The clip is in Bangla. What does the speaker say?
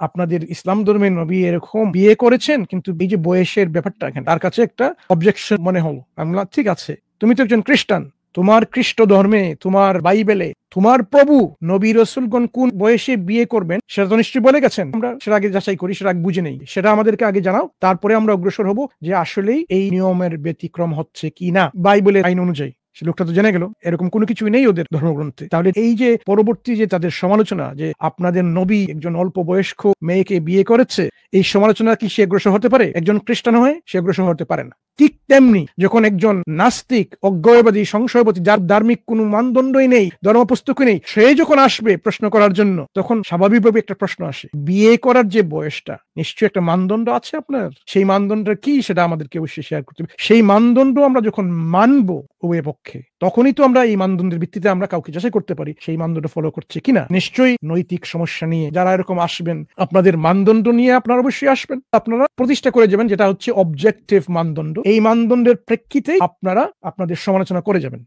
আপনাদের ইসলাম ধর্মের নবী এরকম বিয়ে করেছেন, কিন্তু এই যে বয়সের ব্যাপারটা এখানে তার কাছে একটা অবজেকশন মনে হলো। আমি বললাম, ঠিক আছে, তুমি তো একজন খ্রিস্টান, তোমার খ্রিস্ট ধর্মে, তোমার বাইবেলে তোমার প্রভু নবী রাসূলগণ কোন বয়সে বিয়ে করবেন সেটা তো নিশ্চয়ই বলে গেছেন। আমরা সেটা আগে যাচাই করি, সেটা আগে বুঝে নেই, সেটা আমাদেরকে আগে জানাও, তারপরে আমরা অগ্রসর হব যে আসলেই এই নিয়মের ব্যতিক্রম হচ্ছে কিনা বাইবেলের আইন অনুযায়ী। সে লোকটা তো জেনে গেল এরকম কোনো কিছুই নেই ওদের ধর্মগ্রন্থে। তাহলে এই যে পরবর্তী যে তাদের সমালোচনা যে আপনাদের নবী একজন অল্প বয়স্ক মেয়েকে বিয়ে করেছে, এই সমালোচনা কি সে অগ্রসর হতে পারে? একজন খ্রিস্টান হয়ে সে অগ্রসর হতে পারে না। ঠিক তেমনি যখন একজন নাস্তিক, অজ্ঞেয়বাদী, সংশয়বাদী, যার ধার্মিক কোনো মানদণ্ডই নেই, ধর্মপুস্তকই নেই, সে যখন আসবে প্রশ্ন করার জন্য, তখন স্বাভাবিকভাবে একটা প্রশ্ন আসে, বিয়ে করার যে বয়সটা নিশ্চয়ই একটা মানদণ্ড আছে আপনার, সেই মানদণ্ডটা কি সেটা আমাদেরকে অবশ্যই শেয়ার করতে হবে। সেই মানদণ্ড আমরা যখন মানবো উভয় পক্ষে, তখনই তো আমরা এই মানদণ্ডের ভিত্তিতে আমরা কাউকে যাচাই করতে পারি সেই মানদণ্ড ফলো করছে কিনা। নিশ্চয়ই নৈতিক সমস্যা নিয়ে যারা এরকম আসবেন, আপনাদের মানদণ্ড নিয়ে আপনারা অবশ্যই আসবেন, আপনারা প্রতিষ্ঠা করে যাবেন যেটা হচ্ছে অবজেক্টিভ মানদণ্ড। এই মানদণ্ডের প্রেক্ষিতে আপনারা আপনাদের সমালোচনা করে যাবেন।